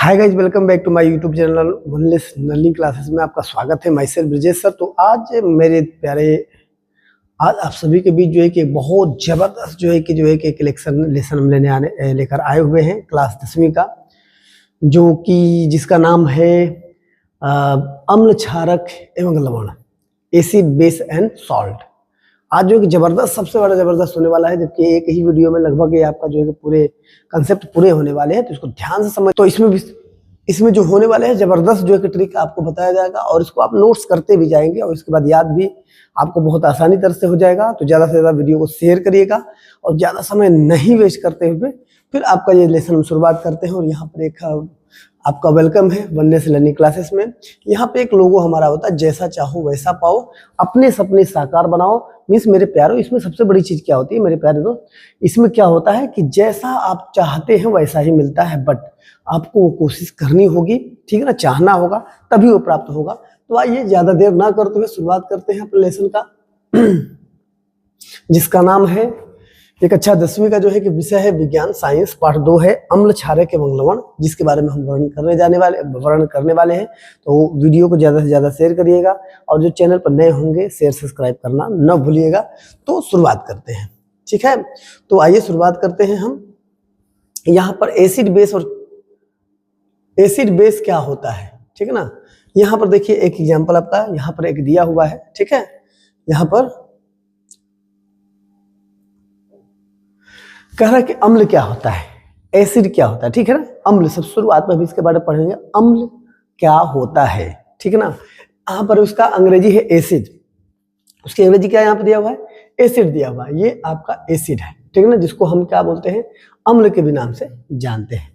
Hi guys, welcome back to my YouTube channel वनलेस learning classes में आपका स्वागत है। Myself Brijesh sir. तो आज मेरे प्यारे, आज आप सभी के बीच जो है कि बहुत ज़बरदस्त जो है कि एक लेसन हम लेकर आए हुए हैं क्लास 10वीं का, जो कि जिसका नाम है अम्ल, क्षारक एवं लवण, एसिड, बेस एंड सॉल्ट। आज जो है कि जबरदस्त, सबसे बड़ा जबरदस्त होने वाला है, जबकि एक ही वीडियो में लगभग ये आपका जो है कि पूरे कंसेप्ट पूरे होने वाले हैं। तो इसको ध्यान से समझ, तो इसमें जो होने वाले हैं जबरदस्त जो है कि ट्रिक आपको बताया जाएगा और इसको आप नोट्स करते भी जाएंगे और इसके बाद याद भी आपको बहुत आसानी तरह से हो जाएगा। तो ज़्यादा से ज़्यादा वीडियो को शेयर करिएगा और ज़्यादा समय नहीं वेस्ट करते हुए फिर आपका ये लेसन हम शुरुआत करते हैं। और यहाँ पर एक आपका वेलकम है वनलेस लर्निंग क्लासेस में। यहाँ पे एक लोगो हमारा होता है, जैसा चाहो वैसा पाओ, अपने सपने साकार बनाओ। मीन्स मेरे प्यारों, इसमें सबसे बड़ी चीज़ क्या होती है मेरे प्यारे दोस्त, इसमें क्या होता है कि जैसा आप चाहते हैं वैसा ही मिलता है, बट आपको वो कोशिश करनी होगी, ठीक है ना, चाहना होगा तभी वो प्राप्त होगा। तो आइए ज़्यादा देर ना करते हुए शुरुआत करते हैं अपने लेसन का, जिसका नाम है एक अच्छा 10वीं का जो है कि विषय है विज्ञान साइंस, पार्ट 2 है अम्ल, क्षारक एवं लवण, जिसके बारे में हम वर्णन करने वाले हैं। तो वीडियो को ज़्यादा से ज़्यादा शेयर करिएगा और जो चैनल पर नए होंगे शेयर सब्सक्राइब करना न भूलिएगा। तो शुरुआत करते हैं, ठीक है। तो आइए शुरुआत करते हैं हम। यहाँ पर एसिड बेस और एसिड बेस क्या होता है, ठीक है ना। यहाँ पर देखिए एक एग्जाम्पल आपका यहाँ पर एक दिया हुआ है, ठीक है। यहाँ पर कह रहा है कि अम्ल क्या होता है, एसिड क्या होता है, ठीक है ना। अम्ल सब शुरुआत में भी इसके बारे में पढ़ेंगे, अम्ल क्या होता है, ठीक है ना। यहाँ पर उसका अंग्रेजी है एसिड, उसकी अंग्रेजी क्या यहाँ पे दिया हुआ है, एसिड दिया हुआ है। ये आपका एसिड है, ठीक है ना, जिसको हम क्या बोलते हैं, अम्ल के भी नाम से जानते हैं,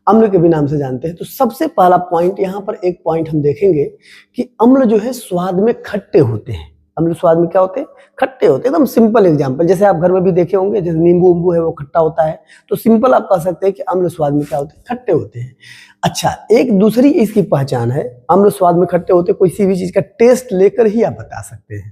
अम्ल के भी नाम से जानते हैं। तो सबसे पहला पॉइंट, यहाँ पर एक पॉइंट हम देखेंगे कि अम्ल जो है स्वाद में खट्टे होते हैं। अम्ल स्वाद में क्या होते हैं, खट्टे होते हैं। एकदम सिंपल एग्जांपल, जैसे आप घर में भी देखे होंगे, जैसे नींबू है वो खट्टा होता है, तो सिंपल आप कह सकते हैं कि अम्ल स्वाद में क्या होते हैं, खट्टे होते हैं। अच्छा, एक दूसरी इसकी पहचान है, अम्ल स्वाद में खट्टे होते, किसी भी चीज का टेस्ट लेकर ही आप बता सकते हैं।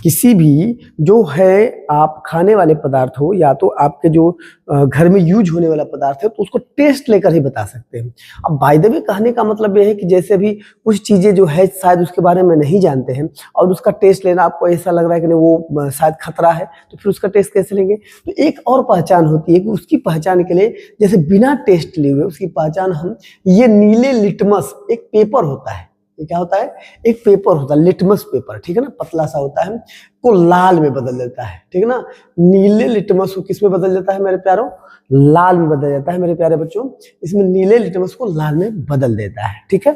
किसी भी जो है आप खाने वाले पदार्थ हो या तो आपके जो घर में यूज होने वाला पदार्थ है, तो उसको टेस्ट लेकर ही बता सकते हैं। अब बाय द वे कहने का मतलब यह है कि जैसे भी कुछ चीजें जो है शायद उसके बारे में नहीं जानते हैं और उसका टेस्ट लेना आपको ऐसा लग रहा है कि नहीं वो शायद खतरा है, तो फिर उसका टेस्ट कैसे लेंगे। तो एक और पहचान होती है कि उसकी पहचान के लिए, जैसे बिना टेस्ट लिए हुए उसकी पहचान हम, ये नीले लिटमस एक पेपर होता है, ये क्या होता है, एक पेपर होता है लिटमस पेपर, ठीक है ना, पतला सा होता है, को लाल में बदल देता है, ठीक है ना। नीले लिटमस को किस में बदल देता है मेरे प्यारों, लाल में बदल जाता है मेरे प्यारे बच्चों। इसमें नीले लिटमस को लाल में बदल देता है, ठीक है।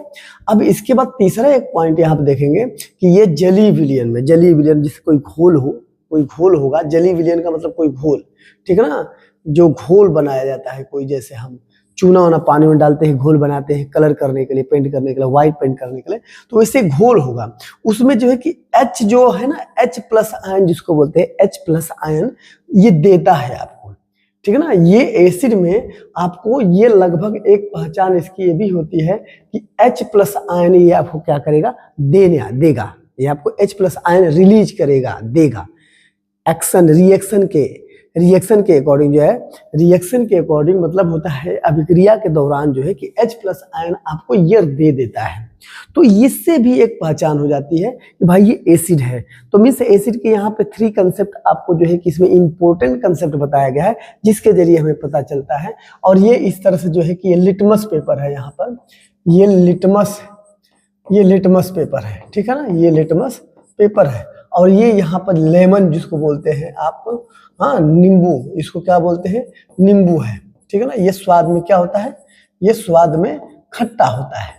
अब इसके बाद तीसरा एक पॉइंट यहाँ पे देखेंगे कि ये जली विलियन में, जली विलियन जिससे कोई घोल हो, कोई घोल होगा, जली विलियन का मतलब कोई घोल, ठीक है ना, जो घोल बनाया जाता है कोई, जैसे हम चूना वाना पानी में डालते हैं, घोल बनाते हैं कलर करने के लिए, पेंट करने के लिए, व्हाइट पेंट करने के लिए, तो वैसे घोल होगा। उसमें जो है कि H जो है ना, H+ आयन जिसको बोलते हैं, H+ आयन ये देता है आपको, ठीक है ना। ये एसिड में आपको ये लगभग एक पहचान इसकी ये भी होती है कि H+ आयन ये आपको क्या करेगा, देगा, ये आपको H+ आयन रिलीज करेगा, देगा। एक्शन, रिएक्शन के अकॉर्डिंग जो है, रिएक्शन के अकॉर्डिंग मतलब होता है अभिक्रिया के दौरान जो है कि H+ आयन आपको ये दे देता है। तो इससे भी एक पहचान हो जाती है कि भाई ये एसिड है। तो मीन्स एसिड के यहाँ पे 3 कंसेप्ट आपको जो है कि इसमें इंपॉर्टेंट कंसेप्ट बताया गया है, जिसके जरिए हमें पता चलता है। और ये इस तरह से जो है कि ये लिटमस पेपर है, यहाँ पर ये लिटमस पेपर है, ठीक है ना, ये लिटमस पेपर है। और ये यहाँ पर लेमन जिसको बोलते हैं आप, हाँ, नींबू, इसको क्या बोलते हैं, नींबू है, ठीक है ना। ये स्वाद में क्या होता है, ये स्वाद में खट्टा होता है।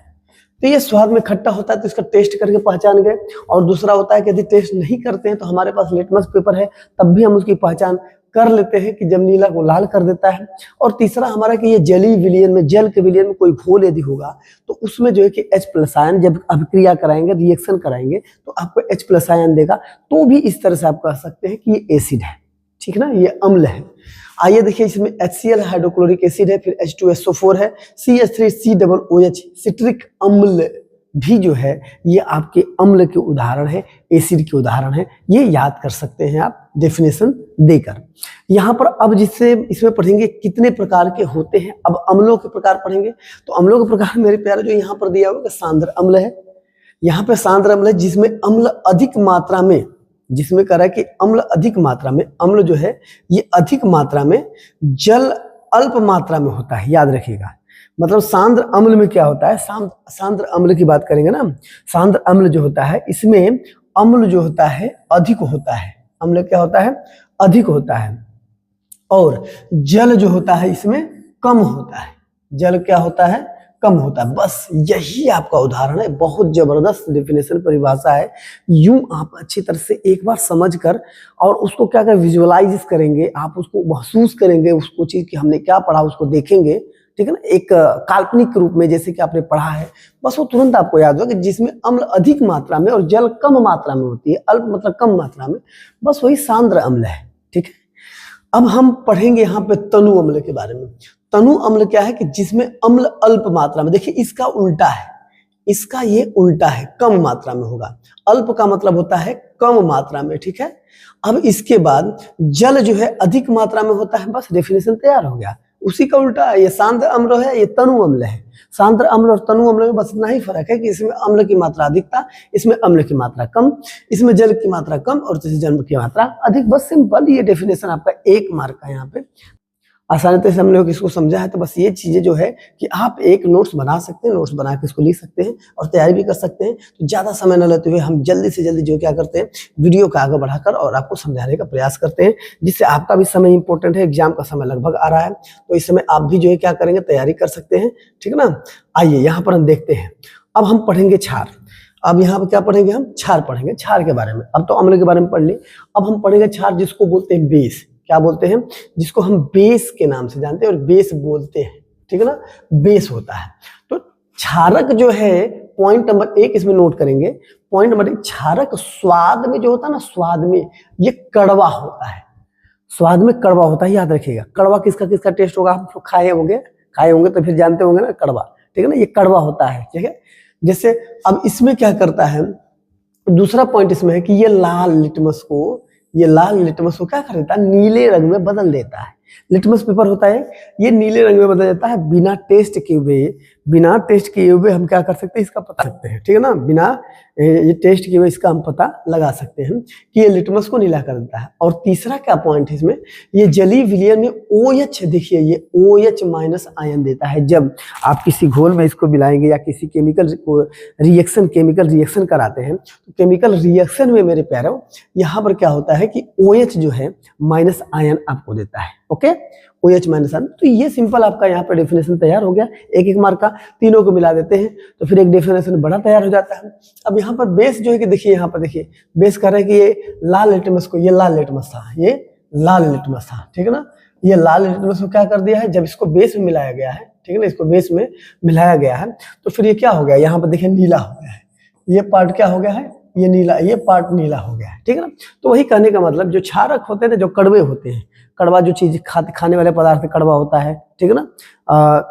तो ये स्वाद में खट्टा होता है तो इसका टेस्ट करके पहचान गए। और दूसरा होता है कि यदि टेस्ट नहीं करते हैं तो हमारे पास लिटमस पेपर है, तब भी हम उसकी पहचान कर लेते हैं कि जब नीला को लाल कर देता है। और तीसरा हमारा कि ये जली विलियन में, जल के विलियन में कोई घोल यदि होगा तो उसमें जो है कि H+ आयन जब अभिक्रिया कराएंगे, रिएक्शन कराएंगे, तो आपको H+ आयन देगा। तो भी इस तरह से आप कह सकते हैं कि ये एसिड है, ठीक है ना, ये अम्ल है। आइए देखिए, इसमें HCl हाइड्रोक्लोरिक एसिड है, फिर H2SO4 है, CH3COOH सिट्रिक अम्ल, भी जो है ये आपके अम्ल के उदाहरण है, एसिड के उदाहरण है। ये याद कर सकते हैं आप डेफिनेशन देकर। यहाँ पर अब जिससे इसमें पढ़ेंगे कितने प्रकार के होते हैं। अब अम्लों के प्रकार पढ़ेंगे। तो अम्लों के प्रकार मेरे प्यारे जो यहाँ पर दिया होगा सांद्र अम्ल है। यहाँ पे सांद्र अम्ल है जिसमें अम्ल अधिक मात्रा में, जिसमें कह रहा है कि अम्ल अधिक मात्रा में, अम्ल जो है ये अधिक मात्रा में, जल अल्प मात्रा में होता है। याद रखिएगा, मतलब सांद्र अम्ल में क्या होता है, सांद्र अम्ल की बात करेंगे ना, सांद्र अम्ल जो होता है इसमें अम्ल जो होता है अधिक होता है। अम्ल क्या होता है, अधिक होता है। और जल जो होता है इसमें कम होता है। जल क्या होता है, कम होता है। बस यही आपका उदाहरण है। बहुत जबरदस्त डेफिनेशन परिभाषा है। यूं आप अच्छी तरह से एक बार समझकर और उसको क्या कर विजुअलाइज करेंगे, आप उसको महसूस करेंगे, उसको चीज कि हमने क्या पढ़ा उसको देखेंगे, ठीक है ना, एक काल्पनिक रूप में जैसे कि आपने पढ़ा है, बस वो तुरंत आपको याद होगा कि जिसमें अम्ल अधिक मात्रा में और जल कम मात्रा में होती है। अल्प मतलब कम मात्रा में, बस वही सांद्र अम्ल है। ठीक है, अब हम पढ़ेंगे यहाँ पे तनु अम्ल के बारे में। तनु अम्ल क्या है कि जिसमें अम्ल अल्प मात्रा में, देखिए इसका उल्टा है, इसका ये उल्टा है, कम मात्रा में होगा। अल्प का मतलब होता है कम मात्रा में। ठीक है, अब इसके बाद जल जो है अधिक मात्रा में होता है। बस डेफिनेशन तैयार हो गया। उसी का उल्टा है, ये सांद्र अम्ल है, ये तनु अम्ल है। सांद्र अम्ल और तनु अम्ल में बस इतना ही फर्क है कि इसमें अम्ल की मात्रा अधिकता, इसमें अम्ल की मात्रा कम, इसमें जल की मात्रा कम और जल की मात्रा अधिक। बस सिंपल, ये डेफिनेशन आपका 1 मार्क का यहाँ पे आसानी से हम लोग इसको समझा है। तो बस ये चीजें जो है कि आप एक नोट्स बना सकते हैं, नोट्स बना के इसको लिख सकते हैं और तैयारी भी कर सकते हैं। तो ज्यादा समय न लेते हुए हम जल्दी से जल्दी जो क्या करते हैं, वीडियो को आगे बढ़ाकर और आपको समझाने का प्रयास करते हैं, जिससे आपका भी समय इंपॉर्टेंट है। एग्जाम का समय लगभग आ रहा है, तो इस समय आप भी जो है क्या करेंगे, तैयारी कर सकते हैं। ठीक है ना, आइए यहाँ पर हम देखते हैं। अब हम पढ़ेंगे क्षार। अब यहाँ पर क्या पढ़ेंगे, हम क्षार पढ़ेंगे, क्षार के बारे में। अब तो अम्ल के बारे में पढ़ ली, अब हम पढ़ेंगे क्षार, जिसको बोलते हैं बेस। क्या बोलते हैं, जिसको हम बेस के नाम से जानते हैं और बेस बोलते हैं। ठीक है ना, बेस होता है। तो क्षारक जो है, पॉइंट नंबर 1 इसमें नोट करेंगे। पॉइंट नंबर 1, क्षारक स्वाद में जो होता है ना, स्वाद में ये कड़वा होता है। स्वाद में कड़वा होता है, याद रखिएगा। कड़वा किसका किसका टेस्ट होगा, आप खाए होंगे तो फिर जानते होंगे ना कड़वा। ठीक है ना, ये कड़वा होता है। ठीक है, जैसे अब इसमें क्या करता है, दूसरा पॉइंट इसमें है कि ये लाल लिटमस को क्या कर देता है, नीले रंग में बदल देता है। लिटमस पेपर होता है, ये नीले रंग में बदल जाता है। बिना टेस्ट किए हुए हम क्या कर सकते हैं, इसका पता सकते हैं। ठीक है ना, बिना ये टेस्ट किए हुए इसका हम पता लगा सकते हैं कि ये लिटमस को नीला कर देता है। और तीसरा क्या पॉइंट है इसमें, ये जलीय विलयन में OH, देखिए ये OH माइनस आयन देता है। जब आप किसी घोल में इसको मिलाएंगे या किसी केमिकल रिएक्शन कराते हैं, तो केमिकल रिएक्शन में मेरे प्यारों यहाँ पर क्या होता है कि OH जो है माइनस आयन आपको देता है। Okay, OH minus ion. तो ये सिंपल आपका यहाँ पर डेफिनेशन तैयार हो गया। 1-1 मार्क का, तीनों को मिला देते हैं तो फिर एक डेफिनेशन बड़ा तैयार हो जाता है। अब यहाँ पर बेस जो है कि देखिए, यहाँ पर देखिए बेस कर रहे हैं कि ये लाल लिटमस को, ये लाल लिटमस था। ठीक है ना, ये लाल लिटमस को क्या कर दिया है, जब इसको बेस में मिलाया गया है, ठीक है ना, इसको बेस में मिलाया गया है, तो फिर ये क्या हो गया, यहाँ पर देखिए नीला हो गया है। ये पार्ट क्या हो गया है, ये नीला, ये पार्ट नीला हो गया है। ठीक है ना, तो वही कहने का मतलब, जो क्षारक होते हैं जो कड़वे होते हैं, कड़वा जो चीज खाने वाले पदार्थ कड़वा होता है। ठीक है ना,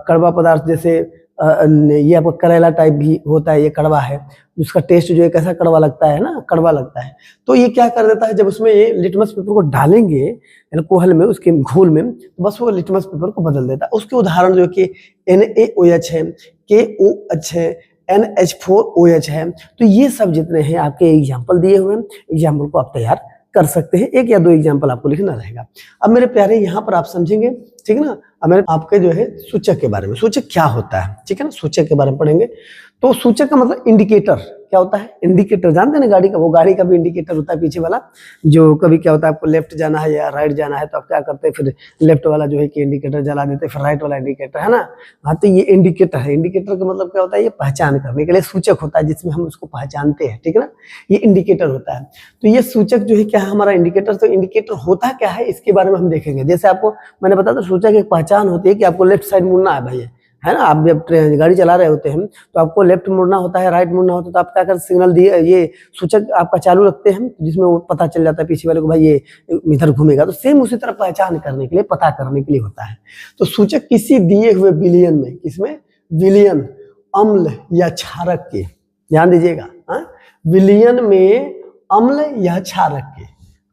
कड़वा पदार्थ जैसे ये आपका करेला टाइप भी होता है, ये कड़वा है, उसका टेस्ट जो है कैसा कड़वा लगता है ना, कड़वा लगता है। तो ये क्या कर देता है, जब उसमें ये लिटमस पेपर को डालेंगे अल्कोहल में, उसके घोल में, तो बस वो लिटमस पेपर को बदल देता है। उसके उदाहरण जो कि NaOH है, KOH है, NH4OH है। तो ये सब जितने हैं आपके एग्जाम्पल दिए हुए हैं, एग्जाम्पल को आप तैयार कर सकते हैं। 1 या 2 एग्जाम्पल आपको लिखना रहेगा। अब मेरे प्यारे यहाँ पर आप समझेंगे, ठीक है ना। अब मेरे आपके जो है सूचक के बारे में, सूचक क्या होता है, ठीक है ना, सूचक के बारे में पढ़ेंगे। तो सूचक का मतलब इंडिकेटर क्या होता है, इंडिकेटर जानते हैं ना गाड़ी का, वो गाड़ी का भी इंडिकेटर होता है पीछे वाला, जो कभी क्या होता है आपको लेफ्ट जाना है या राइट जाना है, तो आप क्या करते हैं, फिर लेफ्ट वाला जो है कि इंडिकेटर जला देते हैं, फिर राइट वाला इंडिकेटर, है ना। हाँ, तो ये इंडिकेटर है। इंडिकेटर का मतलब क्या होता है, ये पहचान करने के लिए सूचक होता है जिसमें हम उसको पहचानते हैं, ठीक है ना, ये इंडिकेटर होता है। तो ये सूचक जो है क्या है हमारा इंडिकेटर। तो इंडिकेटर होता क्या है इसके बारे में हम देखेंगे। जैसे आपको मैंने बताया था, सूचक एक पहचान होती है कि आपको लेफ्ट साइड मुड़ना है भाई, है ना। आप जब गाड़ी चला रहे होते हैं तो आपको लेफ्ट मुड़ना होता है, राइट मुड़ना होता है, तो आप क्या कर सिग्नल दिए, ये सूचक आपका चालू रखते हैं, जिसमें वो पता चल जाता है पीछे वाले को भाई ये इधर घूमेगा। तो सेम उसी तरह पहचान करने के लिए, पता करने के लिए होता है। तो सूचक किसी दिए हुए विलयन में, किसमें, विलयन, अम्ल या क्षारक के, ध्यान दीजिएगा। हाँ, विलयन में अम्ल या क्षारक के,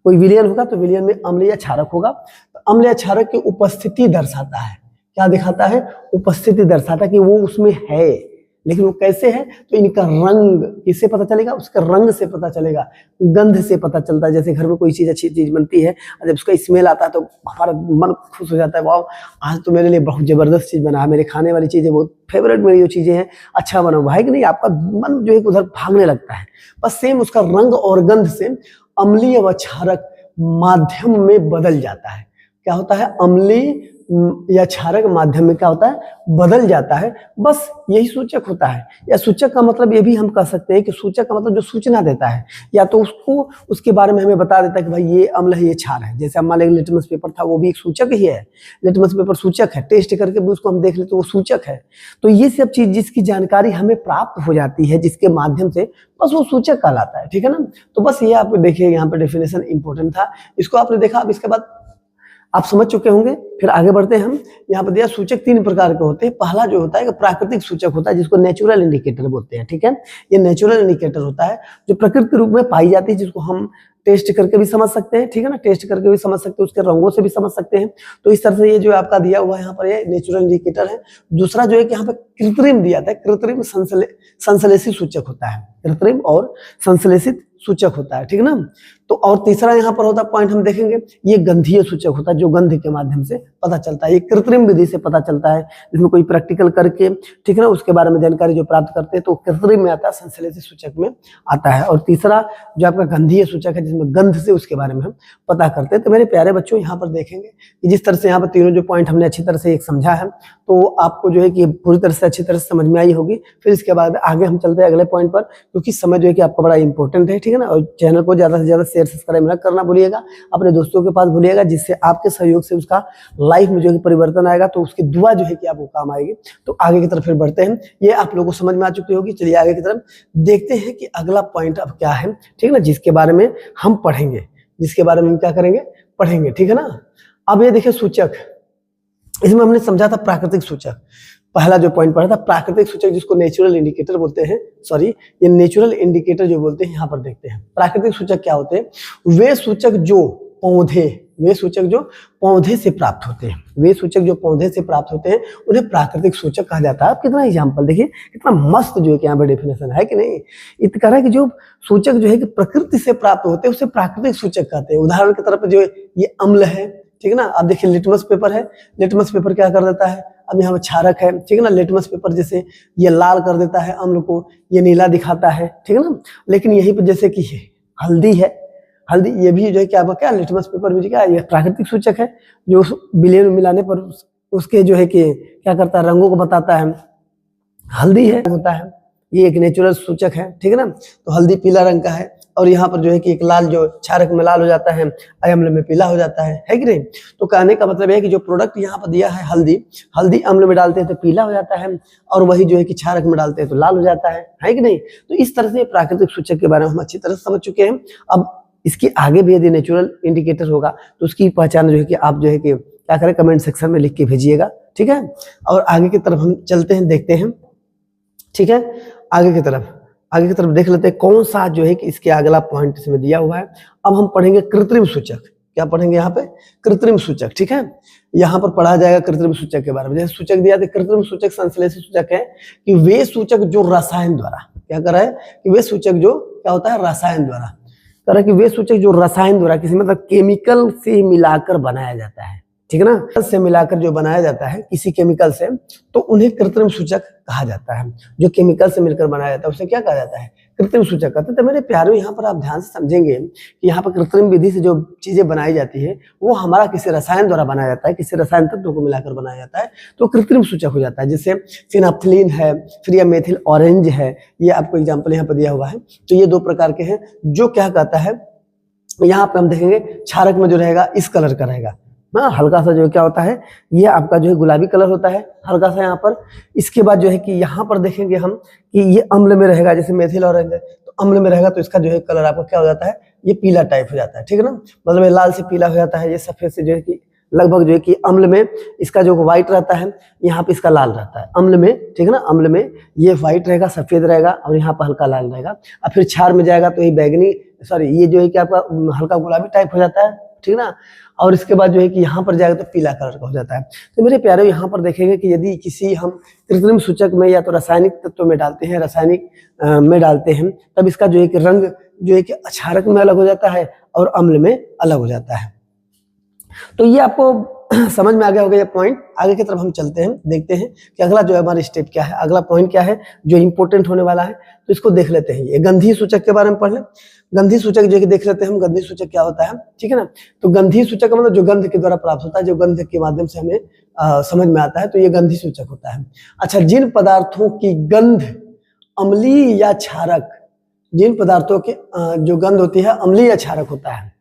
कोई विलयन होगा तो विलयन में अम्ल या क्षारक होगा, तो अम्ल या क्षारक की उपस्थिति दर्शाता है। क्या दिखाता है? उपस्थिति दर्शाता है कि वो उसमें है, लेकिन वो कैसे है? तो इनका रंग किससे पता चलेगा? उसका रंग से पता चलेगा, गंध से पता चलता है। जैसे घर में कोई चीज अच्छी चीज बनती है, जब उसका स्मेल आता है तो हमारा मन खुश हो जाता है, वाह आज तो मेरे लिए बहुत जबरदस्त चीज बना है, मेरे खाने वाली चीजें बहुत फेवरेट मेरी जो चीजें हैं अच्छा बना हुआ है कि नहीं, आपका मन जो है उधर भागने लगता है। बस सेम उसका रंग और गंध से अम्लीय व क्षारक माध्यम में बदल जाता है। क्या होता है? अम्लीय या क्षारक माध्यम में क्या होता है? बदल जाता है। बस यही सूचक होता है। या सूचक का मतलब ये भी हम कह सकते हैं कि सूचक का मतलब जो सूचना देता है, या तो उसको उसके बारे में हमें बता देता है कि भाई ये अम्ल है, ये क्षार है। जैसे मान लीजिए लिटमस पेपर था, वो भी एक सूचक ही है। लिटमस पेपर सूचक है, टेस्ट करके भी उसको हम देख ले तो वो सूचक है। तो ये सब चीज जिसकी जानकारी हमें प्राप्त हो जाती है जिसके माध्यम से, बस वो सूचक कहलाता है। ठीक है ना? तो बस ये आप देखिए यहाँ पे डेफिनेशन इंपॉर्टेंट था, इसको आपने देखा। अब इसके बाद आप समझ चुके होंगे। फिर आगे बढ़ते हैं हम। यहाँ पर दिया सूचक 3 प्रकार के होते हैं। पहला जो होता है प्राकृतिक सूचक होता है, जिसको नेचुरल इंडिकेटर बोलते हैं। ठीक है, ये नेचुरल इंडिकेटर होता है जो प्रकृति के रूप में पाई जाती है, जिसको हम टेस्ट करके भी समझ सकते हैं। ठीक है ना, टेस्ट करके भी समझ सकते हैं, उसके रंगों से भी समझ सकते हैं। तो इस तरह से ये जो आपका दिया हुआ है यहाँ पर, ये नेचुरल इंडिकेटर है। दूसरा जो है कि यहाँ पर कृत्रिम दिया था, कृत्रिम संश्लेषित सूचक होता है, कृत्रिम और संश्लेषित सूचक होता है। ठीक है ना? तो और तीसरा यहाँ पर होता पॉइंट हम देखेंगे, ये गंधीय सूचक होता है, जो गंध के माध्यम से पता चलता है। ये कृत्रिम विधि से पता चलता है, जिसमें कोई प्रैक्टिकल करके, ठीक है ना, उसके बारे में जानकारी जो प्राप्त करते हैं, तो कृत्रिम में आता है, संश्लेषित सूचक में आता है। और तीसरा जो आपका गंधीय सूचक है, जिसमें गंध से उसके बारे में हम पता करते हैं। तो मेरे प्यारे बच्चों, यहाँ पर देखेंगे कि जिस तरह से यहाँ पर तीनों जो पॉइंट हमने अच्छी तरह से एक समझा है, तो आपको जो है कि पूरी तरह से अच्छी तरह से समझ में आई होगी। फिर इसके बाद आगे हम चलते हैं अगले पॉइंट पर, क्योंकि समय जो है कि आपका बड़ा इंपॉर्टेंट है। ठीक है ना? और चैनल को ज्यादा से ज्यादा शेयर सब्सक्राइब ना करना भूलिएगा, अपने दोस्तों के पास भूलिएगा, जिससे आपके सहयोग से उसका लाइफ में जो है परिवर्तन आएगा, तो उसकी दुआ जो है कि आपको काम आएगी। तो आगे की तरफ फिर बढ़ते हैं। ये आप लोगों को समझ में आ चुकी होगी। चलिए आगे की तरफ देखते हैं कि अगला पॉइंट अब क्या है। ठीक है ना? जिसके बारे में हम पढ़ेंगे, जिसके बारे में हम क्या करेंगे? पढ़ेंगे। ठीक है ना? अब ये देखिए सूचक, इसमें हमने समझा था प्राकृतिक सूचक। पहला जो पॉइंट पढ़ा था प्राकृतिक सूचक, जिसको नेचुरल इंडिकेटर बोलते हैं। सॉरी, ये नेचुरल इंडिकेटर जो बोलते हैं, यहाँ पर देखते हैं प्राकृतिक सूचक क्या होते हैं। वे सूचक जो पौधे से प्राप्त होते हैं, वे सूचक जो पौधे से प्राप्त होते हैं, उन्हें प्राकृतिक सूचक कहा जाता है। आप कितना एग्जाम्पल देखिए, कितना मस्त जो है कि यहाँ पर डेफिनेशन है कि नहीं। इत कह रहा है कि जो सूचक जो है कि प्रकृति से प्राप्त होते हैं, उसे प्राकृतिक सूचक कहते हैं। उदाहरण की तरफ जो ये अम्ल है, ठीक है ना, आप देखिए लिटमस पेपर है, लिटमस पेपर क्या कर देता है, अब यहाँ पर क्षारक है, ठीक है ना, लिटमस पेपर जैसे ये लाल कर देता है अम्ल को, ये नीला दिखाता है, ठीक है ना। लेकिन यहीं पर जैसे कि हल्दी है, हल्दी ये भी जो है क्या क्या लिटमस पेपर भी क्या ये प्राकृतिक सूचक है, जो विलयन में मिलाने पर उसके जो है कि क्या करता है, रंगों को बताता है। हल्दी है होता है, ये एक नेचुरल सूचक है, ठीक है ना। तो हल्दी पीला रंग का है, और यहाँ पर जो है कि एक लाल जो क्षारक में लाल हो जाता है, अम्ल में पीला हो जाता है कि नहीं। तो कहने का मतलब है कि जो प्रोडक्ट यहाँ पर दिया है हल्दी, हल्दी अम्ल में डालते हैं तो पीला हो जाता है, और वही जो है कि क्षारक में डालते हैं तो लाल हो जाता है कि नहीं। तो इस तरह से प्राकृतिक सूचक के बारे में हम अच्छी तरह समझ चुके हैं। अब इसके आगे भी यदि नेचुरल इंडिकेटर होगा तो उसकी पहचान जो है कि आप जो है कि क्या करें, कमेंट सेक्शन में लिख के भेजिएगा, ठीक है। और आगे की तरफ हम चलते हैं, देखते हैं, ठीक है। आगे की तरफ देख लेते हैं कौन सा जो है कि इसके अगला पॉइंट इसमें दिया हुआ है। अब हम पढ़ेंगे कृत्रिम सूचक। क्या पढ़ेंगे यहाँ पे? कृत्रिम सूचक, ठीक है। यहाँ पर पढ़ा जाएगा कृत्रिम सूचक के बारे में। जैसे सूचक दिया था, कृत्रिम सूचक संश्लेषित सूचक है कि वे सूचक जो रसायन द्वारा क्या कर रहा है, कि वे सूचक जो क्या होता है, रसायन द्वारा कह रहा है कि वे सूचक जो रसायन द्वारा किसी मतलब केमिकल से मिलाकर बनाया जाता है, ठीक है ना, से मिलाकर जो बनाया जाता है किसी केमिकल से, तो उन्हें कृत्रिम सूचक कहा जाता है। जो केमिकल से मिलकर बनाया जाता है उसे क्या कहा जाता है? कृत्रिम सूचक कहते हैं। तो मेरे प्यारे यहाँ पर आप ध्यान से समझेंगे कि यहाँ पर कृत्रिम विधि से जो चीजें बनाई जाती है वो हमारा किसी रसायन द्वारा बनाया जाता है, किसी रसायन तत्व को मिलाकर बनाया जाता है, तो कृत्रिम सूचक हो जाता है। जैसे फिनाफ्थलीन है, फिर यह मेथिल ऑरेंज है, ये आपको एग्जाम्पल यहाँ पर दिया हुआ है। तो ये 2 प्रकार के हैं। जो क्या कहता है, यहाँ पे हम देखेंगे क्षारक में जो रहेगा इस कलर का रहेगा, हाँ, हल्का सा जो क्या होता है, ये आपका जो है गुलाबी कलर होता है हल्का सा यहाँ पर। इसके बाद जो है कि यहाँ पर देखेंगे हम कि ये अम्ल में रहेगा, जैसे मेथिल ऑरेंज है तो अम्ल में रहेगा, तो इसका जो है कलर आपका क्या हो जाता है, ये पीला टाइप हो जाता है, ठीक है ना। मतलब ये लाल से पीला हो जाता है, ये सफेद से जो है कि लगभग जो है कि अम्ल में इसका जो व्हाइट रहता है, यहाँ पे इसका लाल रहता है अम्ल में, ठीक है ना। अम्ल में ये व्हाइट रहेगा, सफेद रहेगा और यहाँ पर हल्का लाल रहेगा। और फिर क्षार में जाएगा तो ये बैगनी, सॉरी ये जो है कि आपका हल्का गुलाबी टाइप हो जाता है, ठीक ना। और इसके बाद जो है कि यहाँ पर जाएगा तो पीला कलर का हो जाता है। तो मेरे प्यारे यहाँ पर देखेंगे कि यदि किसी हम कृत्रिम सूचक में या तो रासायनिक तत्व में डालते हैं, रासायनिक में डालते हैं, तब इसका जो है कि रंग जो है कि क्षारक में अलग हो जाता है और अम्ल में अलग हो जाता है। तो ये आपको समझ में आ गया होगा ये पॉइंट। आगे की तरफ हम चलते हैं, देखते हैं कि अगला जो है हमारा स्टेप क्या है, अगला पॉइंट क्या है जो इंपॉर्टेंट होने वाला है। तो इसको देख लेते हैं, ये गंधीय सूचक के बारे में पढ़ लें। गंधीय सूचक जो कि देख लेते हैं हम, गंधीय सूचक क्या होता है, ठीक है ना। तो गंधीय सूचक का मतलब जो गंध के द्वारा प्राप्त होता है, जो गंध के माध्यम से हमें समझ में आता है, तो ये गंधीय सूचक होता है। अच्छा, जिन पदार्थों की गंध अम्लीय या क्षारक, जिन पदार्थों की जो गंध होती है अम्लीय या क्षारक होता है,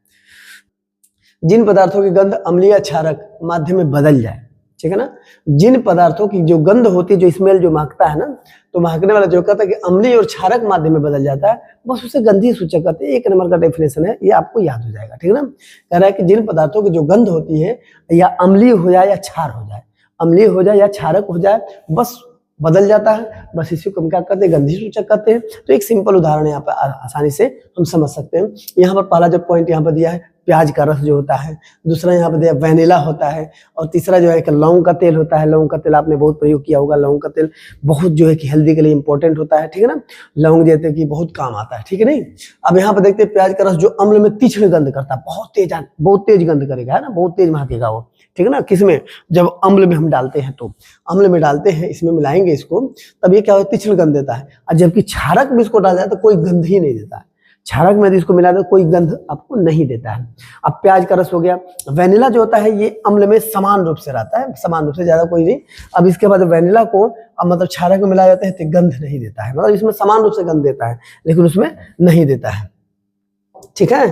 जिन पदार्थों की गंध अम्लीय या क्षारक माध्यम में बदल जाए, ठीक है ना। जिन पदार्थों की जो गंध होती है, जो स्मेल जो महकता है ना, तो महकने वाला जो कहता है कि अम्लीय और क्षारक माध्यम में बदल जाता है, बस उसे गंधीय सूचक कहते हैं। एक नंबर का डेफिनेशन है, ये आपको याद हो जाएगा, ठीक है ना। कह रहा है कि जिन पदार्थों की जो गंध होती है या अम्लीय हो जाए या क्षार हो जाए, अम्लीय हो जाए या क्षारक हो जाए, बस बदल जाता है, बस इसी को हम क्या कहते हैं, गंधीय सूचक कहते हैं। तो एक सिंपल उदाहरण यहाँ पर आसानी से हम समझ सकते हैं। यहाँ पर पहला जो पॉइंट यहाँ पर दिया है प्याज का रस जो होता है, दूसरा यहाँ पे दिया वेनिला होता है, और तीसरा जो है कि लौंग का तेल होता है। लौंग का तेल आपने बहुत प्रयोग किया होगा, लौंग का तेल बहुत जो है कि हेल्दी के लिए इंपॉर्टेंट होता है, ठीक है ना। लौंग जैसे कि बहुत काम आता है, ठीक है नहीं। अब यहाँ पे देखते हैं प्याज का रस जो अम्ल में तीक्ष्ण गंध करता है, बहुत तेज गंध करेगा, है ना, बहुत तेज महकेगा वो, ठीक है ना। किसमें, जब अम्ल में हम डालते हैं, तो अम्ल में डालते हैं, इसमें मिलाएंगे इसको, तब ये क्या होता है, तीक्ष्ण गंध देता है। और जबकि क्षारक में इसको डाल जाए तो कोई गंध ही नहीं देता है। क्षारक में यदि इसको मिला दो कोई गंध आपको नहीं देता है। अब प्याज का रस हो गया। वेनिला जो होता है ये अम्ल में समान रूप से रहता है, समान रूप से, ज्यादा कोई नहीं। अब इसके बाद वेनिला को अब मतलब क्षारक में मिलाया जाता है तो गंध नहीं देता है, मतलब इसमें समान रूप से गंध देता है लेकिन उसमें नहीं देता है, ठीक है।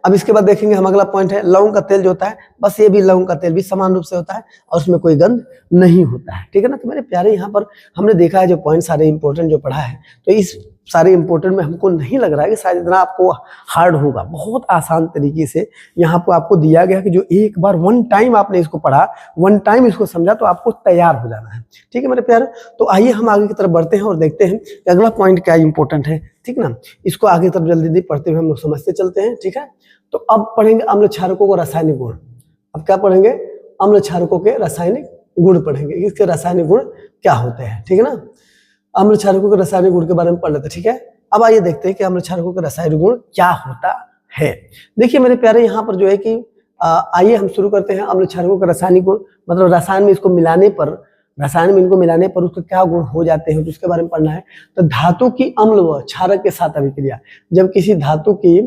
अब इसके बाद देखेंगे हम, अगला पॉइंट है लौंग का तेल जो होता है, बस ये भी लौंग का तेल भी समान रूप से होता है और उसमें कोई गंध नहीं होता है, ठीक है ना। तो मेरे प्यारे यहाँ पर हमने देखा है जो पॉइंट सारे इंपॉर्टेंट जो पढ़ा है, तो इस सारे इंपॉर्टेंट में हमको नहीं लग रहा है कि शायद इतना आपको हार्ड होगा। बहुत आसान तरीके से यहाँ पर आपको दिया गया कि जो एक बार वन टाइम आपने इसको पढ़ा, वन टाइम इसको समझा, तो आपको तैयार हो जाना है, ठीक है मेरे प्यारे। तो आइए हम आगे की तरफ बढ़ते हैं और देखते हैं कि अगला पॉइंट क्या इंपॉर्टेंट है, ठीक ना। इसको आगे तरफ जल्दी जल्दी पढ़ते हुए हम लोग समझते चलते हैं, ठीक है। तो अब पढ़ेंगे अम्ल क्षारकों को रासायनिक गुण। अब क्या पढ़ेंगे, अम्ल क्षारकों के रासायनिक गुण पढ़ेंगे, इसके रासायनिक गुण क्या होते हैं, ठीक है ना। अम्ल क्षारकों के रासायनिक गुण के बारे में पढ़ लेते हैं, ठीक है। अब आइए देखते हैं कि अम्ल क्षारकों के रासायनिक गुण क्या होता है। देखिए मेरे प्यारे, यहाँ पर जो है कि आइए हम शुरू करते हैं अम्ल क्षारकों के रासायनिक गुण, मतलब रसायन में इसको मिलाने पर, रसायन में इनको मिलाने पर उसके क्या गुण हो जाते हैं, तो उसके बारे में पढ़ना है। तो धातु की अम्ल व क्षारक के साथ अभिक्रिया, जब किसी धातु की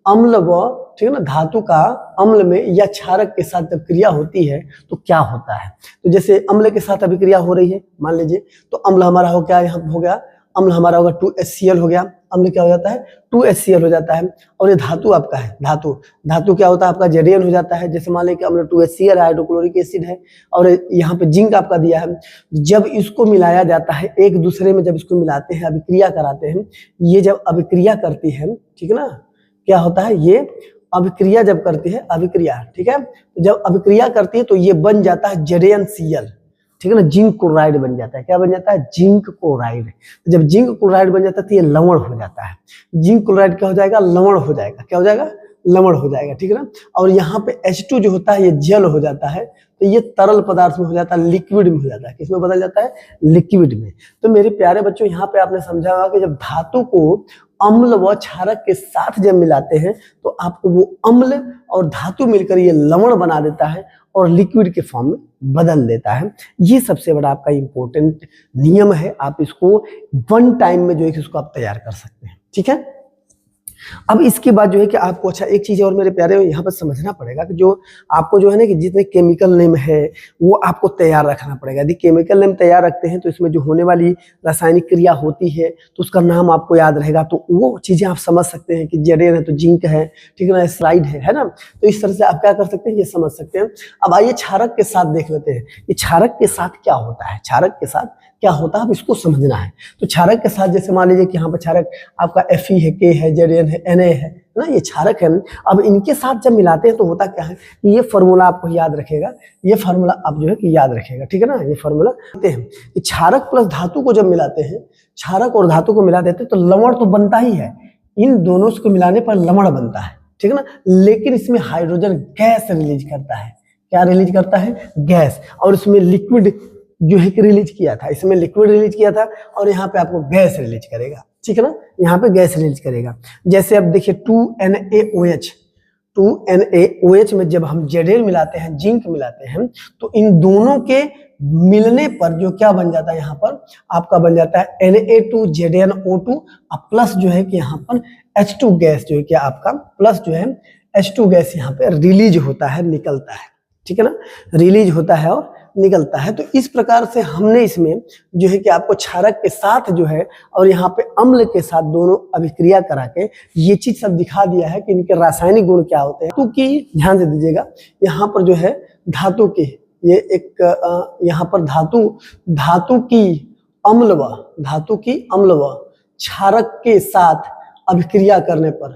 अम्ल व, ठीक है ना, धातु का अम्ल में या क्षारक के साथ जब क्रिया होती है तो क्या होता है। तो जैसे अम्ल के साथ अभिक्रिया हो रही है, मान लीजिए, तो अम्ल हमारा हो क्या, यहाँ हो गया अम्ल हमारा होगा 2HCl हो गया। अम्ल क्या हो जाता है, 2HCl हो जाता है। और ये धातु आपका है, धातु क्या होता है आपका, Zn हो जाता है। जैसे मान लें कि अम्ल 2HCl है, हाइड्रोक्लोरिक एसिड है, और यहाँ पे जिंक आपका दिया है। जब इसको मिलाया जाता है एक दूसरे में, जब इसको मिलाते हैं, अभिक्रिया कराते हैं, ये जब अभिक्रिया करती है, ठीक है ना, क्या होता है, ये अभिक्रिया जब करती है, अभिक्रिया, ठीक है, जब अभिक्रिया करती है तो ये बन जाता है ZnCl, ठीक है ना, जिंक क्लोराइड बन जाता है। क्या बन जाता है, जिंक क्लोराइड। जब जिंक क्लोराइड बन जाता है तो ये लवण हो जाता है। जिंक क्लोराइड क्या हो जाएगा, लवण हो जाएगा। क्या हो जाएगा, लवण हो जाएगा, ठीक है ना। और यहाँ पे H2 जो होता है ये जल हो जाता है, तो ये तरल पदार्थ में हो जाता है, लिक्विड में हो जाता है। किसमें बदल जाता है, लिक्विड में। तो मेरे प्यारे बच्चों, यहाँ पे आपने समझा होगा कि जब धातु को अम्ल व क्षारक के साथ जब मिलाते हैं तो आपको वो अम्ल और धातु मिलकर ये लवण बना देता है और लिक्विड के फॉर्म में बदल देता है। ये सबसे बड़ा आपका इंपॉर्टेंट नियम है। आप इसको वन टाइम में जो है इसको आप तैयार कर सकते हैं, ठीक है। अब इसके बाद जो है कि आपको, अच्छा एक चीज और मेरे प्यारे यहाँ पर समझना पड़ेगा कि जो आपको जो है ना कि जितने केमिकल नेम है वो आपको तैयार रखना पड़ेगा। यदि केमिकल नेम तैयार रखते हैं तो इसमें जो होने वाली रासायनिक क्रिया होती है तो उसका नाम आपको याद रहेगा, तो वो चीजें आप समझ सकते हैं कि Zn है तो जिंक है, ठीक है ना, स्लाइड है ना। तो इस तरह से आप क्या कर सकते हैं, ये समझ सकते हैं। अब आइए क्षारक के साथ देख लेते हैं, ये क्षारक के साथ क्या होता है, क्षारक के साथ क्या होता है, अब इसको समझना है। तो क्षारक के साथ जैसे मान लीजिए कि यहाँ पर क्षारक आपका Fe है, K है, Zn है, Na है ना, ये क्षारक है। अब इनके साथ जब मिलाते हैं तो होता क्या है, ये फार्मूला आपको याद रखेगा, ये फार्मूला आप जो है कि याद रखेगा, ठीक है ना। ये फार्मूला देते हैं कि क्षारक प्लस धातु को जब मिलाते हैं, क्षारक और धातु को मिला देते हैं तो लवण तो बनता ही है, इन दोनों को मिलाने पर लवण बनता है, ठीक है ना। लेकिन इसमें हाइड्रोजन गैस रिलीज करता है। क्या रिलीज करता है, गैस। और इसमें लिक्विड जो है कि रिलीज किया था, इसमें लिक्विड रिलीज किया था और यहाँ पे आपको गैस रिलीज करेगा, ठीक है ना, यहाँ पे गैस रिलीज करेगा। जैसे अब देखिए 2NaOH में जब हम Zn मिलाते हैं, जिंक मिलाते हैं, तो इन दोनों के मिलने पर जो क्या बन जाता है, यहाँ पर आपका बन जाता है Na2ZnO2 प्लस जो है कि यहाँ पर H2 गैस जो है कि आपका प्लस जो है H2 गैस यहाँ पे रिलीज होता है, निकलता है, ठीक है ना, रिलीज होता है और निकलता है। तो इस प्रकार से हमने इसमें जो है कि आपको क्षारक के साथ जो है और यहाँ पे अम्ल के साथ दोनों अभिक्रिया करा के ये चीज सब दिखा दिया है कि इनके रासायनिक गुण क्या होते हैं। धातु की ध्यान से दीजिएगा, यहाँ पर जो है धातु की ये एक यहाँ पर धातु की अम्ल व क्षारक के साथ अभिक्रिया करने पर,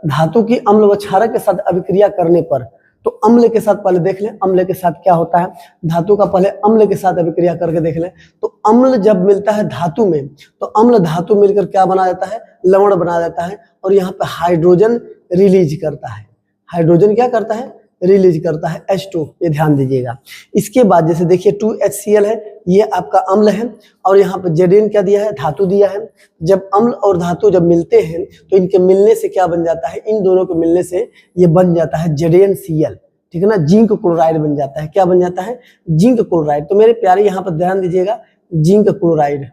धातु की अम्ल व क्षारक के साथ अभिक्रिया करने पर, तो अम्ल के साथ पहले देख लें, अम्ल के साथ क्या होता है, धातु का पहले अम्ल के साथ अभिक्रिया करके देख लें। तो अम्ल जब मिलता है धातु में, तो अम्ल धातु मिलकर क्या बना देता है, लवण बना देता है और यहाँ पे हाइड्रोजन रिलीज करता है। हाइड्रोजन क्या करता है, रिलीज करता है H2, ये ध्यान दीजिएगा। इसके बाद जैसे देखिए 2HCl है, ये आपका अम्ल है और यहाँ पे Zn क्या दिया है, धातु दिया है। जब अम्ल और धातु जब मिलते हैं तो इनके मिलने से क्या बन जाता है, इन दोनों के मिलने से ये बन जाता है ZnCl, ठीक है ना, जिंक क्लोराइड बन जाता है। क्या बन जाता है, जिंक क्लोराइड। तो मेरे प्यारे यहाँ पर ध्यान दीजिएगा, जिंक क्लोराइड।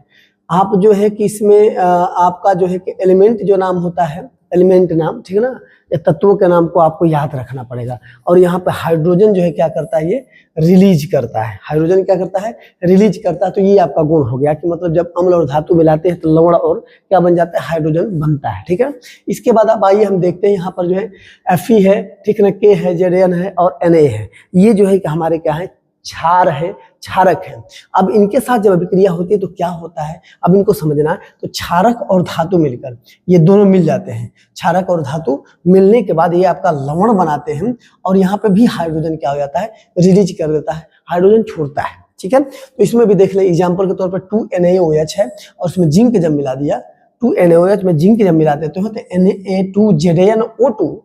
आप जो है कि इसमें आपका जो है कि एलिमेंट जो नाम होता है, एलिमेंट नाम, ठीक है ना, ये तत्वों के नाम को आपको याद रखना पड़ेगा। और यहाँ पे हाइड्रोजन जो है क्या करता है, ये रिलीज करता है। हाइड्रोजन क्या करता है, रिलीज करता है। तो ये आपका गुण हो गया कि मतलब जब अम्ल और धातु मिलाते हैं तो लवण और क्या बन जाता है, हाइड्रोजन बनता है, ठीक है। इसके बाद अब आइए हम देखते हैं यहाँ पर जो है Fe है, ठीक है ना, K है, Zn है और Na है। ये जो है कि हमारे क्या है, क्षार है, क्षारक है। अब इनके साथ जब अभिक्रिया होती है तो क्या होता है, अब इनको समझना है। तो क्षारक और धातु मिलकर ये दोनों मिल जाते हैं। क्षारक और धातु मिलने के बाद ये आपका लवण बनाते हैं और यहाँ पे भी हाइड्रोजन क्या हो जाता है, रिलीज कर देता है, हाइड्रोजन छोड़ता है, ठीक है। तो इसमें भी देख लें, एग्जाम्पल के तौर पर 2NaOH है और उसमें जिंक जब मिला दिया, 2NaOH में जिंक जब मिला देते हैं तो Na2ZnO2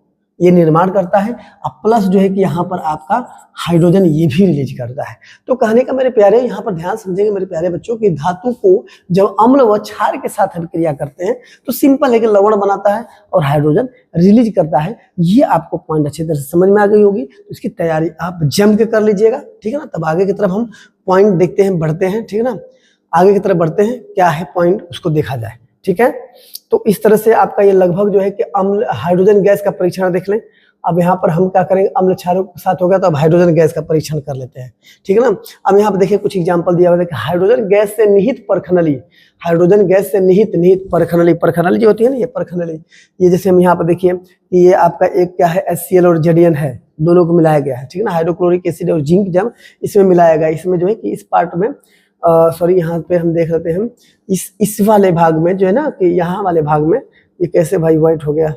ये निर्माण करता है। अब प्लस जो है कि यहाँ पर आपका हाइड्रोजन ये भी रिलीज करता है। तो कहने का मेरे प्यारे, यहाँ पर ध्यान समझेंगे मेरे प्यारे बच्चों कि धातु को जब अम्ल व क्षार के साथ अभिक्रिया करते हैं तो सिंपल है कि लवण बनाता है और हाइड्रोजन रिलीज करता है। ये आपको पॉइंट अच्छी तरह से समझ में आ गई होगी, तो इसकी तैयारी आप जम के कर लीजिएगा, ठीक है ना। तब आगे की तरफ हम पॉइंट देखते हैं, बढ़ते हैं, ठीक है ना, आगे की तरफ बढ़ते हैं, क्या है पॉइंट उसको देखा जाए, ठीक है। तो इस तरह से आपका ये लगभग जो है कि अम्ल हाइड्रोजन गैस का परीक्षण देख लें। अब यहाँ पर हम क्या करेंगे, अम्ल क्षारों के साथ हो गया तो अब हाइड्रोजन गैस का परीक्षण कर लेते हैं, ठीक है ना। अब यहाँ पर देखिए कुछ एग्जांपल दिया हुआ है कि हाइड्रोजन गैस से निहित परखनली, हाइड्रोजन गैस से निहित परखनली, परखनली जो होती है ना, ये परखनली, ये जैसे हम यहाँ पर देखिए कि ये आपका एक क्या है, HCl और Zn है, दोनों को मिलाया गया है, ठीक है ना। हाइड्रोक्लोरिक एसिड और जिंक जब इसमें मिलाया गया, इसमें जो है कि इस पार्ट में सॉरी यहाँ पे हम देख लेते हैं इस वाले भाग में जो है ना कि यहाँ वाले भाग में ये कैसे भाई व्हाइट हो गया,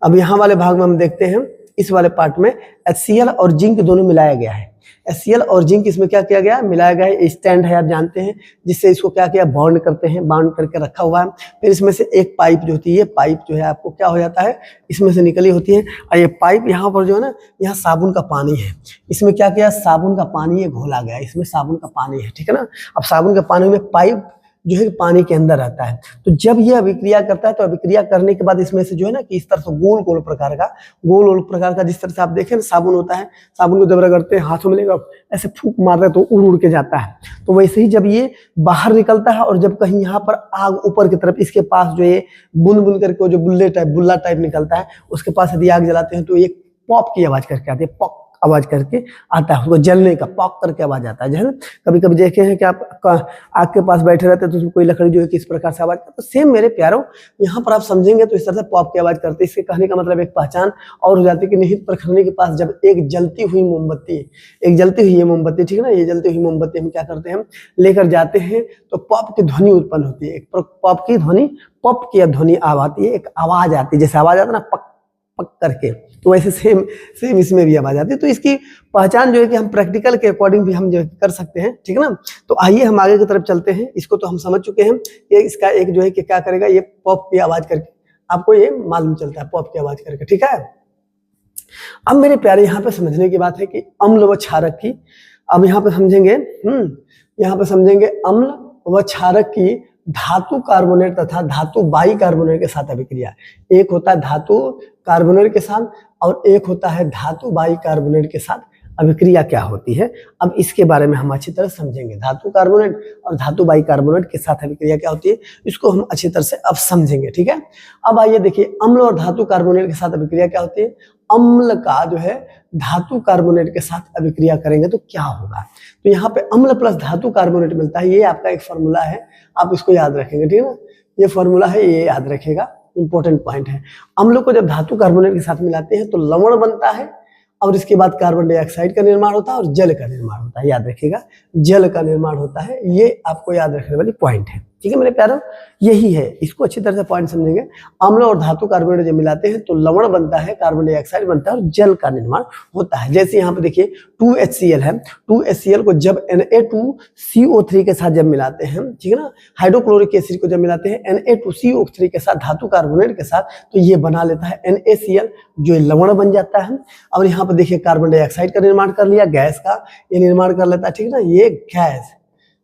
अब यहाँ वाले भाग में हम देखते हैं इस वाले पार्ट में HCl और जिंक दोनों मिलाया गया है। HCl और जिंक इसमें क्या किया गया, मिलाया गया है। स्टैंड है आप जानते हैं, जिससे इसको क्या किया, बॉन्ड करते हैं, बाउंड करके रखा हुआ है। फिर इसमें से एक पाइप जो होती है, पाइप जो है आपको क्या हो जाता है, इसमें से निकली होती है। और ये पाइप यहाँ पर जो है ना, यहाँ साबुन का पानी है, इसमें क्या किया, साबुन का पानी ये घोला गया, इसमें साबुन का पानी है, ठीक है ना। अब साबुन के पानी में पाइप जो है पानी के अंदर रहता है। तो जब ये अभिक्रिया करता है तो अभिक्रिया करने के बाद इसमें से जो है ना कि इस तरह से गोल गोल प्रकार का जिस तरह से आप देखें ना साबुन होता है, साबुन को जब रगड़ते हैं हाथों में लेकर ऐसे फूंक मारते हैं तो उड़ उड़ के जाता है। तो वैसे ही जब ये बाहर निकलता है और जब कहीं यहाँ पर आग ऊपर की तरफ इसके पास जो ये बुन बुन करके जो बुल्ला टाइप निकलता है, उसके पास यदि आग जलाते हैं तो एक पॉप की आवाज करके आती है, पॉप आवाज करके आता है, उसको जलने का पॉक करके आवाज आता है। जो है ना, कभी कभी देखे हैं कि आप आग के पास बैठे रहते हैं तो उसमें कोई लकड़ी जो है किस प्रकार से आवाज करता है, तो सेम मेरे प्यारों यहाँ पर आप समझेंगे तो इस तरह से पॉप की आवाज करते हैं। इसके कहने का मतलब एक पहचान और हो जाती है कि निहित प्रखंड के पास जब एक जलती हुई मोमबत्ती, ठीक है ना, ये जलती हुई मोमबत्ती हम क्या करते हैं, हम लेकर जाते हैं तो पॉप की ध्वनि उत्पन्न होती है। एक पॉप की ध्वनि, पॉप की ध्वनि आती है, एक आवाज आती है, जैसे आवाज आता है ना पक पक करके, तो वैसे सेम इसमें भी आवाज आती है। तो इसकी पहचान जो है कि हम प्रैक्टिकल के अकॉर्डिंग भी हम जो कर सकते हैं, ठीक है ना। तो आइए हम आगे की तरफ चलते हैं। इसको तो हम समझ चुके हैं, ये इसका एक जो है कि क्या करेगा, ये पॉप की आवाज करके आपको ये मालूम चलता है, पॉप की आवाज करके, ठीक है। अब मेरे प्यारे यहाँ पे समझने की बात है कि अम्ल व क्षारक की, अब यहाँ पे समझेंगे, यहाँ पे समझेंगे अम्ल व क्षारक की धातु कार्बोनेट तथा धातु बाई कार्बोनेट के साथ अभिक्रिया। एक होता है धातु कार्बोनेट के साथ और एक होता है धातु बाई कार्बोनेट के साथ अभिक्रिया क्या होती है। अब इसके बारे में हम अच्छी तरह समझेंगे, धातु कार्बोनेट और धातु बाई कार्बोनेट के साथ अभिक्रिया क्या होती है, इसको हम अच्छी तरह से अब समझेंगे, ठीक है। अब आइए देखिए, अम्ल और धातु कार्बोनेट के साथ अभिक्रिया क्या होती है। अम्ल का जो है धातु कार्बोनेट के साथ अभिक्रिया करेंगे तो क्या होगा, तो यहाँ पे अम्ल प्लस धातु कार्बोनेट मिलता है। ये आपका एक फॉर्मूला है, आप इसको याद रखेंगे, ठीक है ना। ये फॉर्मूला है, ये याद रखेगा, इंपॉर्टेंट पॉइंट है। अम्लों को जब धातु कार्बोनेट के साथ मिलाते हैं तो लवण बनता है और इसके बाद कार्बन डाइऑक्साइड का निर्माण होता है और जल का निर्माण होता है। याद रखिएगा, जल का निर्माण होता है, ये आपको याद रखने वाली पॉइंट है, ठीक है मेरे प्यारों, यही है। इसको अच्छी तरह से पॉइंट समझेंगे। अम्ल और धातु कार्बोनेट जब मिलाते हैं तो लवण बनता है, कार्बन डाइऑक्साइड बनता है और जल का निर्माण होता है। जैसे यहाँ पे देखिए 2HCl है, 2HCl को जब Na2CO3 के साथ जब मिलाते हैं, ठीक है ना, हाइड्रोक्लोरिक एसिड को जब मिलाते हैं Na2CO3 के साथ धातु कार्बोनेट के साथ, तो ये बना लेता है NaCl, जो लवण बन जाता है। और यहाँ पे देखिए कार्बन डाइऑक्साइड का निर्माण कर लिया, गैस का ये निर्माण कर लेता है, ठीक है ना, ये गैस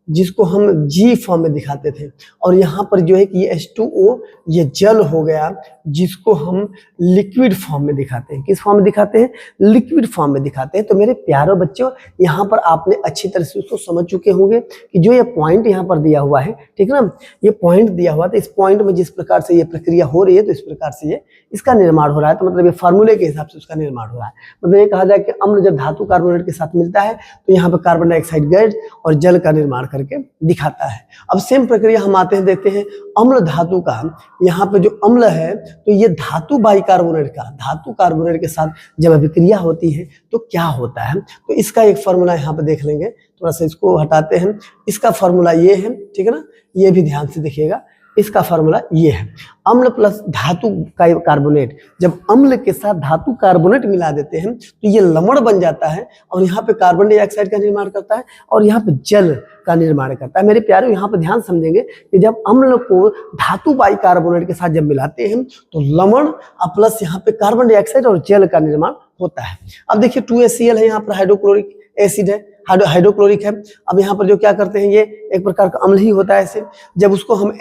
जिसको हम G फॉर्म में दिखाते थे। और यहाँ पर जो है कि ये H2O ये जल हो गया, जिसको हम लिक्विड फॉर्म में दिखाते हैं। किस फॉर्म में दिखाते हैं, लिक्विड फॉर्म में दिखाते हैं। तो मेरे प्यारे बच्चों, यहाँ पर आपने अच्छी तरह से उसको समझ चुके होंगे कि जो ये पॉइंट यहाँ पर दिया हुआ है, ठीक है ना, ये पॉइंट दिया हुआ, तो इस पॉइंट में जिस प्रकार से ये प्रक्रिया हो रही है तो इस प्रकार से ये इसका निर्माण हो रहा है। तो मतलब ये फार्मूले के हिसाब से उसका निर्माण हो रहा है। मतलब ये कहा जाए कि अम्ल जब धातु कार्बोनेट के साथ मिलता है तो यहाँ पर कार्बन डाइऑक्साइड गैस और जल का निर्माण करके दिखाता है। अब सेम प्रक्रिया हम आते हैं, देखते हैं अम्ल धातु का। यहाँ पे जो अम्ल है तो ये धातु बाई कार्बोनेट का, धातु कार्बोनेट के साथ जब अभिक्रिया होती है तो क्या होता है, तो इसका एक फॉर्मूला यहाँ पे देख लेंगे। थोड़ा सा इसको हटाते हैं, इसका फॉर्मूला ये है, ठीक है ना, ये भी ध्यान से देखिएगा। इसका फॉर्मूला ये है, अम्ल प्लस धातु कार्बोनेट, जब अम्ल के साथ धातु कार्बोनेट मिला देते हैं तो ये लवण बन जाता है और यहाँ पे कार्बन डाइऑक्साइड का निर्माण करता है और यहाँ पे जल का निर्माण करता है। मेरे प्यारे, यहाँ पे ध्यान समझेंगे कि जब अम्ल को धातु बाई कार्बोनेट के साथ जब मिलाते हैं तो लवण प्लस यहाँ पे कार्बन डाइऑक्साइड और जल का निर्माण होता है। अब देखिए 2HCl है, यहाँ पर हाइड्रोक्लोरिक एसिड है, हाइड्रोक्लोरिक है। अब यहाँ पर जो क्या करते हैं, ये एक प्रकार का अम्ल ही होता है। ऐसे जब उसको हम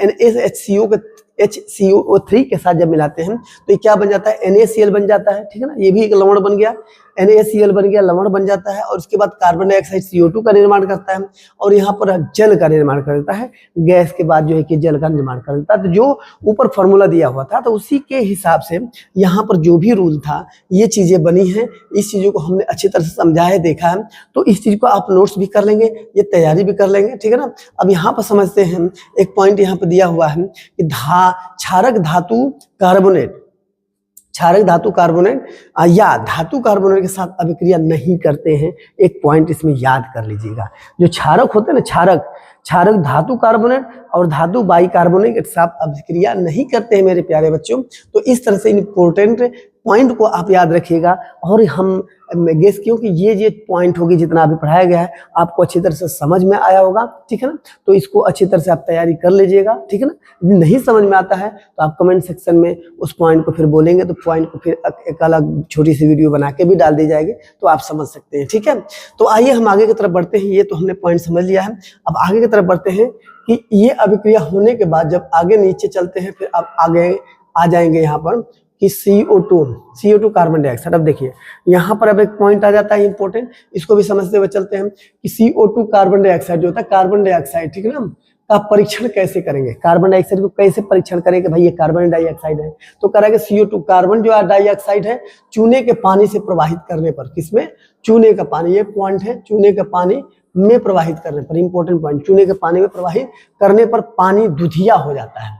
HCO3 के साथ जब मिलाते हैं तो ये क्या बन जाता है, NaCl बन जाता है, ठीक है ना, ये भी एक लवण बन गया, NaCl बन गया, लवण बन जाता है। और उसके बाद कार्बन डाइऑक्साइड CO2 का निर्माण करता है और यहाँ पर जल का निर्माण करता है। गैस के बाद जो है कि जल का निर्माण कर देता है। तो जो ऊपर फॉर्मूला दिया हुआ था तो उसी के हिसाब से यहाँ पर जो भी रूल था ये चीजें बनी हैं। इस चीजों को हमने अच्छी तरह से समझा है, देखा है, तो इस चीज को आप नोट्स भी कर लेंगे, ये तैयारी भी कर लेंगे, ठीक है ना। अब यहाँ पर समझते हैं, एक पॉइंट यहाँ पर दिया हुआ है कि क्षारक धातु कार्बोनेट, क्षारक धातु कार्बोनेट या धातु कार्बोनेट के साथ अभिक्रिया नहीं करते हैं। एक पॉइंट इसमें याद कर लीजिएगा, जो क्षारक होते हैं ना, क्षारक धातु कार्बोनेट और धातु बाई कार्बोनेट के साथ अभिक्रिया नहीं करते हैं मेरे प्यारे बच्चों। तो इस तरह से इंपॉर्टेंट पॉइंट को आप याद रखिएगा। और हम गेस क्योंकि ये पॉइंट होगी, जितना अभी पढ़ाया गया है आपको अच्छी तरह से समझ में आया होगा, ठीक है ना। तो इसको अच्छी तरह से आप तैयारी कर लीजिएगा, ठीक है ना। यदि नहीं समझ में आता है तो आप कमेंट सेक्शन में उस पॉइंट को फिर बोलेंगे, तो पॉइंट को फिर एक अलग छोटी सी वीडियो बना के भी डाल दी जाएगी, तो आप समझ सकते हैं, ठीक है। तो आइए हम आगे की तरफ बढ़ते हैं। ये तो हमने पॉइंट समझ लिया है। अब आगे की तरफ बढ़ते हैं कि ये अभिक्रिया होने के बाद जब आगे नीचे चलते हैं, फिर आप आगे आ जाएंगे यहाँ पर कि CO2 कार्बन डाइऑक्साइड। अब देखिए यहाँ पर अब एक पॉइंट आ जाता है इंपॉर्टेंट, इसको भी समझते हुए चलते हैं कि CO2 कार्बन डाइऑक्साइड जो होता है, कार्बन डाइऑक्साइड, ठीक है ना, का परीक्षण कैसे करेंगे, कार्बन डाइऑक्साइड को कैसे परीक्षण करेंगे भाई ये कार्बन डाइऑक्साइड है, तो करेंगे CO2 कार्बन जो डाइऑक्साइड है चूने के पानी से प्रवाहित करने पर, किसमें, चूने का पानी, ये पॉइंट है, चूने के पानी में प्रवाहित करने पर, इंपॉर्टेंट पॉइंट, चूने के पानी में प्रवाहित करने पर पानी दुधिया हो जाता है,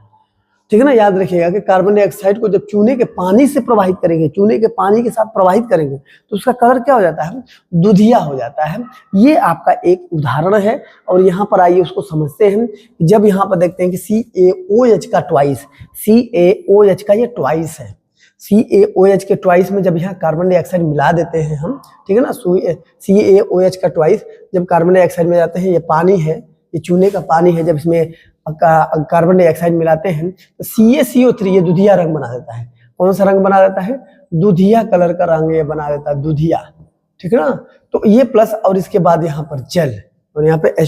ठीक है ना। याद रखिएगा कि कार्बन डाइऑक्साइड को जब चूने के पानी से प्रवाहित करेंगे, चूने के पानी के साथ प्रवाहित करेंगे तो उसका कलर क्या हो जाता है, दुधिया हो जाता है। ये आपका एक उदाहरण है और यहाँ पर आइए उसको समझते हैं। जब यहाँ पर देखते हैं कि CaOH का ट्वाइस, CaOH का ये ट्वाइस है, CaOH के ट्वाइस में जब यहाँ कार्बन डाइऑक्साइड मिला देते हैं हम, ठीक है ना, CaOH का ट्वाइस जब कार्बन डाइऑक्साइड में जाते हैं, ये पानी है, ये चूने का पानी है, जब इसमें कार्बन डाइऑक्साइड मिलाते हैं तो CaCO3 ये दुधिया रंग बना देता है। कौन सा रंग बना देता है, दुधिया कलर का रंग ये बना देता है, दुधिया, ठीक है ना। तो ये प्लस और इसके बाद यहाँ पर जल और यहाँ पे